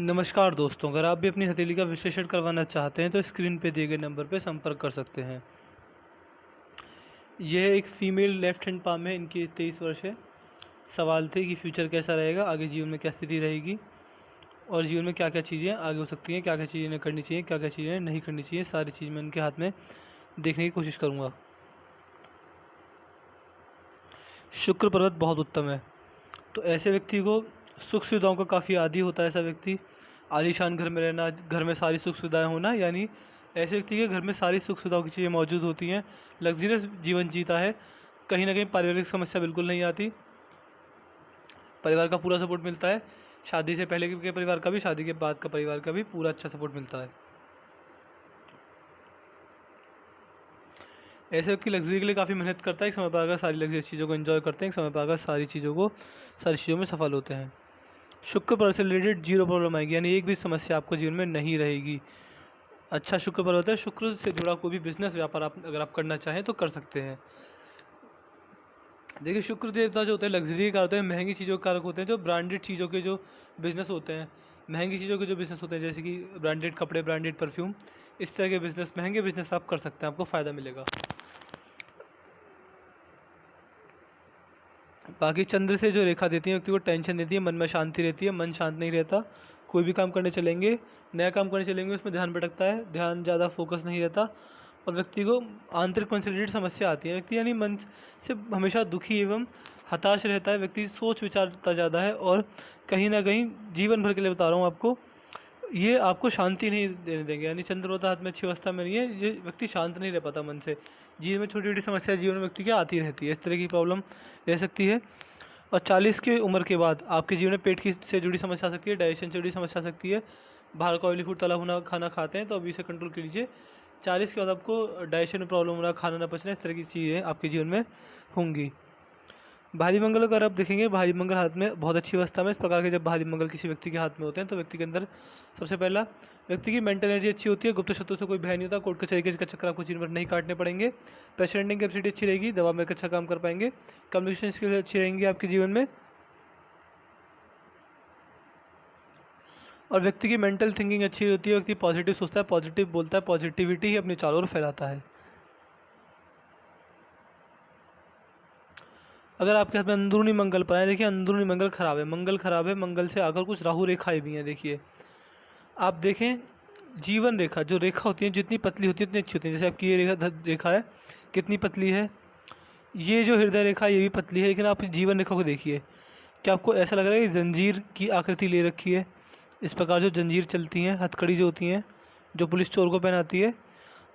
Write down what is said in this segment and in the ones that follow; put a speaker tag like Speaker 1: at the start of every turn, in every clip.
Speaker 1: नमस्कार दोस्तों, अगर आप भी अपनी हथेली का विश्लेषण करवाना चाहते हैं तो स्क्रीन पे दिए गए नंबर पे संपर्क कर सकते हैं। यह एक फ़ीमेल लेफ्ट हैंड पाम है, इनकी एज 23 वर्ष है। सवाल थे कि फ्यूचर कैसा रहेगा, आगे जीवन में क्या स्थिति रहेगी और जीवन में क्या क्या चीज़ें आगे हो सकती हैं, क्या क्या चीज़ें इन्हें करनी चाहिए, क्या क्या चीज़ें नहीं करनी चाहिए, सारी चीज़ मैं उनके हाथ में देखने की कोशिश करूँगा। शुक्र पर्वत बहुत उत्तम है, तो ऐसे व्यक्ति को सुख सुविधाओं का काफ़ी आदी होता है। ऐसा व्यक्ति आलीशान घर में रहना, घर में सारी सुख सुविधाएं होना, यानी ऐसे व्यक्ति के घर में सारी सुख सुविधाओं की चीज़ें मौजूद होती हैं। लग्जरियस जीवन जीता है, कहीं ना कहीं पारिवारिक समस्या बिल्कुल नहीं आती, परिवार का पूरा सपोर्ट मिलता है। शादी से पहले के परिवार का भी, शादी के बाद का परिवार का भी पूरा अच्छा सपोर्ट मिलता है। ऐसे व्यक्ति लग्जरी के लिए काफ़ी मेहनत करता है, एक समय पर आकर सारी लग्जरियस चीज़ों को एंजॉय करते हैं, एक समय पर आकर सारी चीज़ों में सफल होते हैं। शुक्र पर्वत से रिलेटेड जीरो प्रॉब्लम आएगी, यानी एक भी समस्या आपको जीवन में नहीं रहेगी। अच्छा शुक्र पर्वत है, शुक्र से जुड़ा कोई भी बिजनेस व्यापार अगर आप करना चाहें तो कर सकते हैं। देखिए, शुक्र देवता जो होते हैं लग्जरी के कारक होते हैं, महंगी चीज़ों के कारक होते हैं। जो ब्रांडेड चीज़ों के जो बिज़नेस होते हैं, महंगी चीज़ों के जो बिज़नेस होते हैं, जैसे कि ब्रांडेड कपड़े, ब्रांडेड परफ्यूम, इस तरह के बिज़नेस, महंगे बिज़नेस आप कर सकते हैं, आपको फ़ायदा मिलेगा। बाकी चंद्र से जो रेखा देती है व्यक्ति को टेंशन देती है, मन में शांति रहती है, मन शांत नहीं रहता। कोई भी काम करने चलेंगे, नया काम करने चलेंगे, उसमें ध्यान भटकता है, ध्यान ज़्यादा फोकस नहीं रहता और व्यक्ति को आंतरिक मन से रिलेटेड समस्या आती है। व्यक्ति यानी मन से हमेशा दुखी एवं हताश रहता है। व्यक्ति सोच विचारता ज़्यादा है और कहीं ना कहीं जीवन भर के लिए बता रहा हूँ आपको, ये आपको शांति नहीं देने देंगे। यानी चंद्रवता हाथ में अच्छी अवस्था में नहीं है, ये व्यक्ति शांत नहीं रह पाता मन से। जीवन में छोटी छोटी समस्या जीवन में व्यक्ति की आती रहती है, इस तरह की प्रॉब्लम रह सकती है। और 40 की उम्र के बाद आपके जीवन में पेट की से जुड़ी समस्या आ सकती है, डाइजेशन से जुड़ी समस्या आ सकती है। बाहर का ऑयली फूड, तला भुना खाना खाते हैं तो अभी से कंट्रोल कर लीजिए। 40 के बाद आपको डाइजेशन में प्रॉब्लम होना, खाना ना पचना, इस तरह की चीज़ें आपके जीवन में होंगी। भारी मंगल अगर आप देखेंगे, भारी मंगल हाथ में बहुत अच्छी अवस्था में। इस प्रकार के जब भारी मंगल किसी व्यक्ति के हाथ में होते हैं तो व्यक्ति के अंदर सबसे पहला, व्यक्ति की मेंटल एनर्जी अच्छी होती है, गुप्त शत्रुओं से कोई भय नहीं होता, कोर्ट कचहरी के चक्कर आपको जीवन भर नहीं काटने पड़ेंगे। प्रेशर कैपेसिटी अच्छी रहेगी, दवा में अच्छा काम कर पाएंगे, कम्युनिकेशन स्किल्स अच्छी रहेंगी आपके जीवन में। और व्यक्ति की मेंटल थिंकिंग अच्छी होती है, व्यक्ति पॉजिटिव सोचता है, पॉजिटिव बोलता है, पॉजिटिविटी ही अपने चारों ओर फैलाता है। अगर आपके हाथ में अंदरूनी मंगल पर है, देखिए अंदरूनी मंगल खराब है, मंगल खराब है, मंगल से आकर कुछ राहु रेखाएं भी हैं। देखिए आप देखें, जीवन रेखा, जो रेखा होती है जितनी पतली होती है उतनी अच्छी होती है। जैसे आपकी ये रेखा है, कितनी पतली है। ये जो हृदय रेखा ये भी पतली है, लेकिन आप जीवन रेखा को देखिए, क्या आपको ऐसा लग रहा है कि जंजीर की आकृति ले रखी है। इस प्रकार जो जंजीर चलती हैं, हथकड़ी जो होती हैं, जो पुलिस चोर को पहनाती है,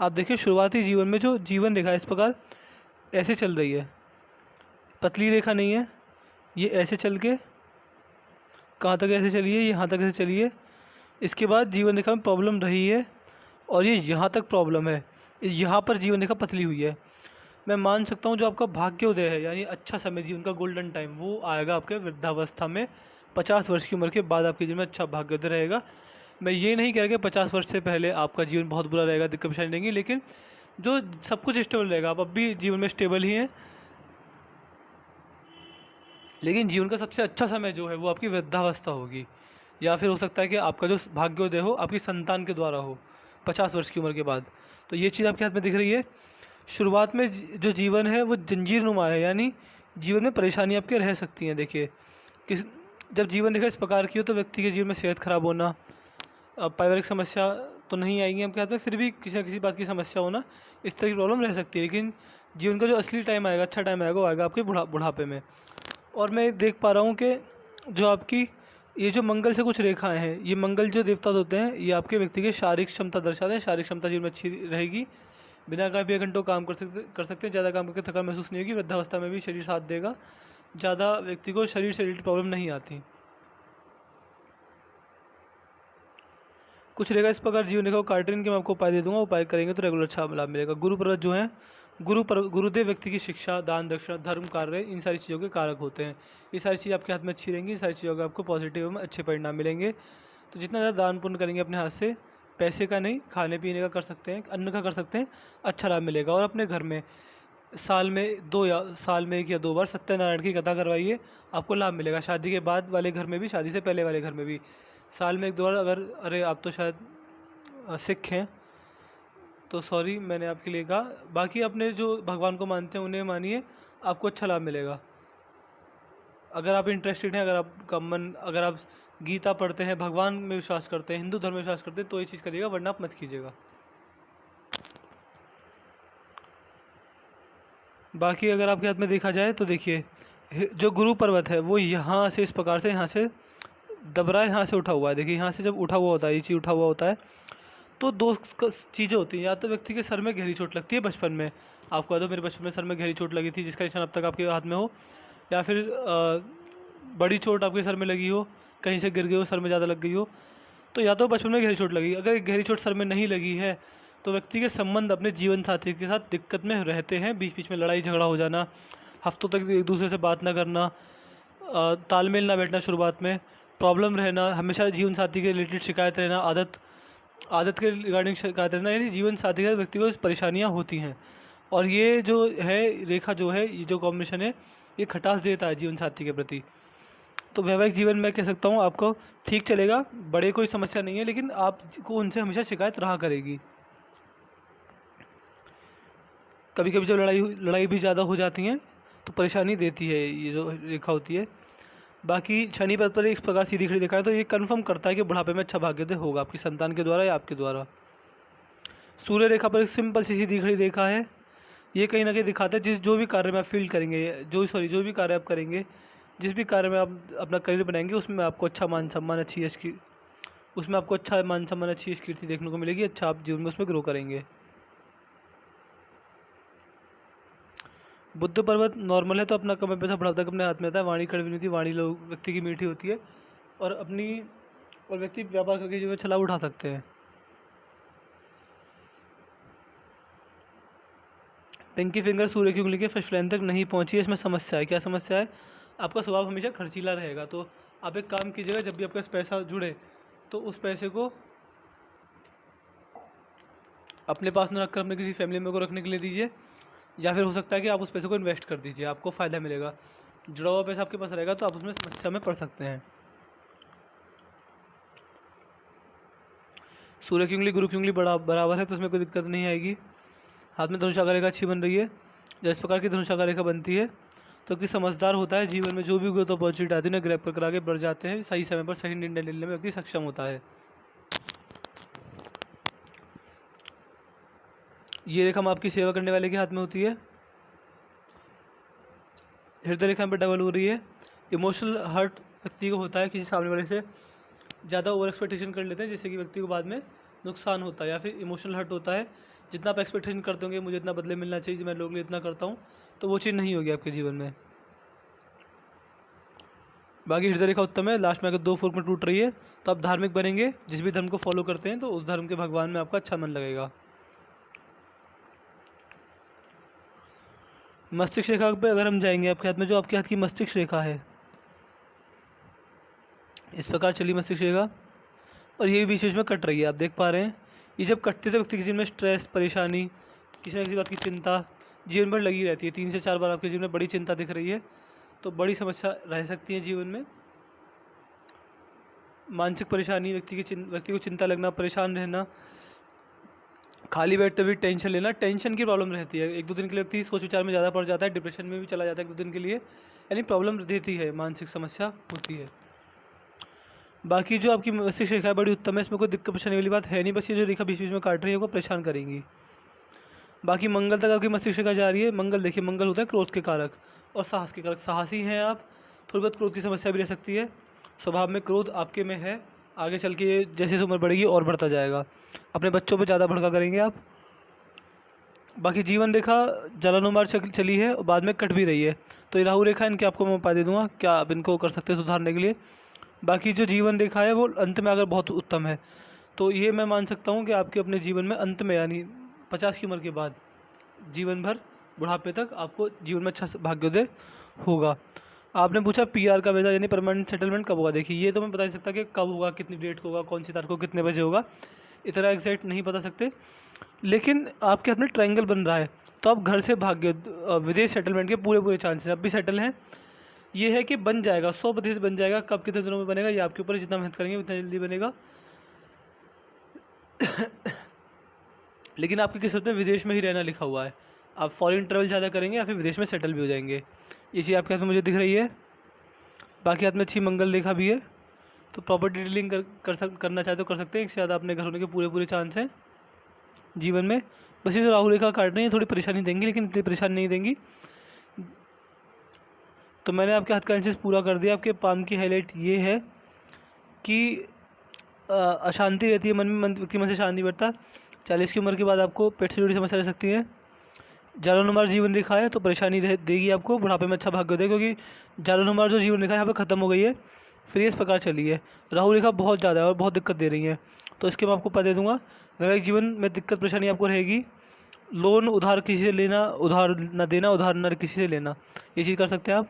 Speaker 1: आप देखिए शुरुआती जीवन में जो जीवन रेखा इस प्रकार ऐसे चल रही है, पतली रेखा नहीं है। ये ऐसे चल के कहाँ तक ऐसे चली है, यहाँ तक ऐसे चली है। इसके बाद जीवन रेखा में प्रॉब्लम रही है और ये यहाँ तक प्रॉब्लम है, यहाँ पर जीवन रेखा पतली हुई है। मैं मान सकता हूँ जो आपका भाग्योदय है, यानी अच्छा समय, जीवन का गोल्डन टाइम, वो आएगा आपके वृद्धावस्था में। 50 वर्ष की उम्र के बाद आपके जीवन में अच्छा भाग्योदय रहेगा। मैं ये नहीं कह रहा कि 50 वर्ष से पहले आपका जीवन बहुत बुरा रहेगा, दिक्कत परेशानी रहेंगी, लेकिन जो सब कुछ स्टेबल रहेगा। आप अब भी जीवन में स्टेबल ही हैं, लेकिन जीवन का सबसे अच्छा समय जो है वो आपकी वृद्धावस्था होगी, या फिर हो सकता है कि आपका जो भाग्योदय हो आपकी संतान के द्वारा हो 50 वर्ष की उम्र के बाद। तो ये चीज़ आपके हाथ में दिख रही है। शुरुआत में जो जीवन है वो जंजीर नुमा है, यानी जीवन में परेशानी आपके रह सकती हैं। देखिए किस, जब जीवन रेखा इस प्रकार की हो तो व्यक्ति के जीवन में सेहत खराब होना, पारिवारिक समस्या तो नहीं आएंगी आपके हाथ में, फिर भी किसी न किसी बात की समस्या होना, इस तरह की प्रॉब्लम रह सकती है। लेकिन जीवन का जो असली टाइम आएगा, अच्छा टाइम आएगा, वो आएगा आपके बुढ़ापे में। और मैं देख पा रहा हूँ कि जो आपकी ये जो मंगल से कुछ रेखाएं हैं, ये मंगल जो देवता होते हैं ये आपके व्यक्ति की शारीरिक क्षमता दर्शाते हैं। शारीरिक क्षमता जीवन में अच्छी रहेगी, बिना काम भी घंटों काम कर सकते हैं, ज़्यादा काम करके थकान महसूस नहीं होगी। वृद्धावस्था में भी शरीर साथ देगा, ज़्यादा व्यक्ति को शरीर से रिलेटेड प्रॉब्लम नहीं आती। कुछ रेखा इस प्रकार जीवन रेखा को काटने के मैं आपको उपाय दे दूंगा, उपाय करेंगे तो रेगुलर अच्छा लाभ मिलेगा। गुरु पर्वत जो है, गुरुदेव व्यक्ति की शिक्षा, दान, दक्षिणा, धर्म, कार्य, इन सारी चीज़ों के कारक होते हैं। ये सारी चीज़ आपके हाथ में अच्छी रहेंगी, सारी चीज़ों के आपको पॉजिटिव एवं अच्छे परिणाम मिलेंगे। तो जितना ज़्यादा दान पुण्य करेंगे अपने हाथ से, पैसे का नहीं, खाने पीने का कर सकते हैं, अन्न का कर सकते हैं, अच्छा लाभ मिलेगा। और अपने घर में साल में 1 या 2 बार सत्यनारायण की कथा करवाइए, आपको लाभ मिलेगा। शादी के बाद वाले घर में भी, शादी से पहले वाले घर में भी साल में 1-2 बार अगर, अरे आप तो शायद सिख हैं तो सॉरी मैंने आपके लिए कहा। बाकी अपने जो भगवान को मानते हैं उन्हें मानिए, आपको अच्छा लाभ मिलेगा। अगर आप इंटरेस्टेड हैं, अगर आप गीता पढ़ते हैं, भगवान में विश्वास करते हैं, हिंदू धर्म में विश्वास करते हैं, तो ये चीज़ करिएगा, वरना आप मत कीजिएगा। बाकी अगर आपके हाथ में देखा जाए तो देखिए, जो गुरु पर्वत है वो यहाँ से इस प्रकार से, यहाँ से दब रहा है, यहाँ से उठा हुआ है। देखिए यहाँ से जब उठा हुआ होता है, ये चीज़ उठा हुआ होता है, तो दो चीज़ें होती हैं। या तो व्यक्ति के सर में गहरी चोट लगती है बचपन में, आपको याद हो मेरे बचपन में सर में गहरी चोट लगी थी जिसका निशान अब तक आपके हाथ में हो, या फिर बड़ी चोट आपके सर में लगी हो, कहीं से गिर गए हो, सर में ज़्यादा लग गई हो, तो या तो बचपन में गहरी चोट लगी। अगर गहरी चोट सर में नहीं लगी है तो व्यक्ति के संबंध अपने जीवन साथी के साथ दिक्कत में रहते हैं, बीच बीच में लड़ाई झगड़ा हो जाना, हफ्तों तक एक दूसरे से बात ना करना, तालमेल ना बैठना, शुरुआत में प्रॉब्लम रहना, हमेशा जीवन साथी के रिलेटेड शिकायत रहना, आदत के रिगार्डिंग शिकायत रहना, यानी जीवन साथी के साथ व्यक्ति को परेशानियाँ होती हैं। और ये जो है रेखा जो है, ये जो कॉम्बिनेशन है, ये खटास देता है जीवन साथी के प्रति। तो वैवाहिक जीवन में कह सकता हूँ आपको ठीक चलेगा, बड़े कोई समस्या नहीं है, लेकिन आपको उनसे हमेशा शिकायत रहा करेगी। कभी कभी जब लड़ाई भी ज़्यादा हो जाती हैं तो परेशानी देती है ये जो रेखा होती है। बाकी शनि पद पर इस प्रकार सीधी खड़ी रेखा है तो ये कन्फर्म करता है कि बुढ़ापे में अच्छा भाग्योदय होगा आपकी संतान के द्वारा या आपके द्वारा। सूर्य रेखा पर एक सिंपल सी सीधी खड़ी रेखा है, ये कहीं ना कहीं दिखाता है जो भी कार्य में आप फील करेंगे, जो भी कार्य आप करेंगे, जिस भी कार्य में आप अपना करियर बनाएंगे, उसमें आपको अच्छा मान सम्मान, अच्छी यश की उसमें आपको अच्छा मान सम्मान, अच्छी यश कीर्ति देखने को मिलेगी। अच्छा आप जीवन में उसमें ग्रो करेंगे। बुद्ध पर्वत नॉर्मल है तो अपना कमर पैसा बढ़ाता अपने हाथ में आता है। वाणी कड़वी नहीं होती, वाणी लोग व्यक्ति की मीठी होती है और व्यक्ति व्यापार करके जीवन में लाभ उठा सकते हैं। पिंकी फिंगर सूर्य की उंगली के फर्स्ट लाइन तक नहीं पहुंची है, इसमें समस्या है। क्या समस्या है? आपका स्वभाव हमेशा खर्चीला रहेगा, तो आप एक काम कीजिएगा, जब भी आपके पास पैसा जुड़े तो उस पैसे को अपने पास न रखकर अपने किसी फैमिली मेम्बर को रखने के लिए दीजिए, या फिर हो सकता है कि आप उस पैसे को इन्वेस्ट कर दीजिए, आपको फ़ायदा मिलेगा। जुड़ा हुआ पैसा आपके पास रहेगा तो आप उसमें समस्या में पड़ सकते हैं। सूर्य की उंगली गुरु की उंगली बराबर है तो उसमें कोई दिक्कत नहीं आएगी। हाथ में धनुषाकार रेखा अच्छी बन रही है। जब इस प्रकार की धनुषाकार रेखा बनती है तो व्यक्ति समझदार होता है, जीवन में जो भी ग्रोथ अपॉर्चुनिटी आती है उन्हें ग्रैब कर आगे बढ़ जाते हैं, सही समय पर सही निर्णय लेने में व्यक्ति सक्षम होता है। ये रेखा आपकी सेवा करने वाले के हाथ में होती है। हृदय रेखा पर डबल हो रही है। इमोशनल हर्ट व्यक्ति को होता है, किसी सामने वाले से ज़्यादा ओवर एक्सपेक्टेशन कर लेते हैं जिससे कि व्यक्ति को बाद में नुकसान होता है, या फिर इमोशनल हर्ट होता है, जितना आप एक्सपेक्टेशन करते होंगे मुझे इतना बदले मिलना चाहिए, मैं लोगों के लिए इतना करता हूँ, तो वो चीज़ नहीं होगी आपके जीवन में। बाकी हृदय रेखा उत्तम है। लास्ट में अगर 2 फुर्क में टूट रही है तो आप धार्मिक बनेंगे, जिस भी धर्म को फॉलो करते हैं तो उस धर्म के भगवान में आपका अच्छा मन लगेगा। मस्तिष्क रेखा पे अगर हम जाएंगे, आपके हाथ में जो आपके हाथ की मस्तिष्क रेखा है इस प्रकार चली मस्तिष्क रेखा, और ये भी बीच बीच में कट रही है, आप देख पा रहे हैं। ये जब कटते तो व्यक्ति के जीवन में स्ट्रेस, परेशानी, किसी न किसी बात की चिंता जीवन भर लगी रहती है। 3 से 4 बार आपके जीवन में बड़ी चिंता दिख रही है, तो बड़ी समस्या रह सकती है जीवन में। मानसिक परेशानी, व्यक्ति को चिंता लगना, परेशान रहना, खाली बैठते भी टेंशन लेना, टेंशन की प्रॉब्लम रहती है। 1-2 दिन के लिए व्यक्ति सोच विचार में ज़्यादा पड़ जाता है, डिप्रेशन में भी चला जाता है 1-2 दिन के लिए, यानी प्रॉब्लम देती है, मानसिक समस्या होती है। बाकी जो आपकी मस्तिष्क रेखा है बड़ी उत्तम है, इसमें कोई दिक्कत परेशानी वाली बात है नहीं, बस ये जो रेखा बीच बीच में काट रही है वो परेशान करेंगी। बाकी मंगल तक आपकी मस्तिष्क रेखा जा रही है। मंगल देखिए, मंगल होता है क्रोध के कारक और साहस के कारक। साहसी हैं आप, थोड़ी बहुत क्रोध की समस्या भी रह सकती है, स्वभाव में क्रोध आपके में है, आगे चल के ये जैसे उम्र बढ़ेगी और बढ़ता जाएगा। अपने बच्चों पे ज़्यादा भड़का करेंगे आप। बाकी जीवन रेखा जलानुमार चली है और बाद में कट भी रही है, तो ये राहु रेखा, इनके आपको मैं उपाय दे दूंगा, क्या आप इनको कर सकते हैं सुधारने के लिए। बाकी जो जीवन रेखा है वो अंत में अगर बहुत उत्तम है तो ये मैं मान सकता हूँ कि आपके अपने जीवन में अंत में, यानी 50 की उम्र के बाद जीवन भर बुढ़ापे तक आपको जीवन में अच्छा भाग्योदय होगा। आपने पूछा पीआर का वीज़ा यानी परमानेंट सेटलमेंट कब होगा। देखिए ये तो मैं बता नहीं सकता कि कब होगा, कितनी डेट को होगा, कौन सी तारीख को कितने बजे होगा, इतना एग्जैक्ट नहीं बता सकते, लेकिन आपके हाथ में ट्रायंगल बन रहा है तो आप घर से विदेश सेटलमेंट के पूरे चांसेस, अब भी सेटल हैं, ये है कि बन जाएगा, 100% बन जाएगा। कब कितने दिनों में बनेगा ये आपके ऊपर है, जितना मेहनत करेंगे उतना जल्दी बनेगा। लेकिन आपकी किस्मत में विदेश में ही रहना लिखा हुआ है। आप फॉरेन ट्रैवल ज़्यादा करेंगे या फिर विदेश में सेटल भी हो जाएंगे। ये चीज़ आपके हाथ में मुझे दिख रही है। बाकी हाथ में अच्छी मंगल रेखा भी है, तो प्रॉपर्टी डीलिंग करना चाहते हो कर सकते हैं। इससे ज़्यादा अपने घर होने के पूरे चांस हैं जीवन में। बस ये जो राहु रेखा काट रही है थोड़ी परेशानी देंगी, लेकिन इतनी परेशानी नहीं देंगी। तो मैंने आपके हाथ का एनालिसिस पूरा कर दिया। आपके पाम की हाईलाइट ये है कि अशांति रहती है मन में, व्यक्ति मन से शांति बढ़ता। 40 की उम्र के बाद आपको पेट से जुड़ी समस्या रह सकती है। जालनुमार जीवन रेखा है तो परेशानी देगी आपको। बुढ़ापे में अच्छा भाग्य देगा, क्योंकि जालनुमार जो जीवन रेखा यहाँ पे ख़त्म हो गई है, फिर ये इस प्रकार चली है। राहु रेखा बहुत ज़्यादा है और बहुत दिक्कत दे रही है, तो इसके मैं आपको पता दे दूँगा। वैवाहिक जीवन में दिक्कत परेशानी आपको रहेगी। लोन उधार किसी से लेना, उधार न देना, उधार न किसी से लेना, ये चीज़ कर सकते हैं आप।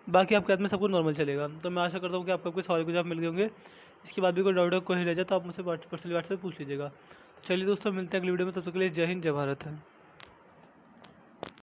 Speaker 1: बाकी आपके हाथ में सब कुछ नॉर्मल चलेगा। तो मैं आशा करता हूँ कि आपको कोई सवाल के जवाब मिल गए होंगे। इसके बाद भी कोई डाउट कोई रह जाए तो आप मुझसे पर्सनली व्हाट्सएप पूछ लीजिएगा। चलिए दोस्तों, मिलते हैं अगली वीडियो में। तब तक के लिए जय हिंद, जय भारत है।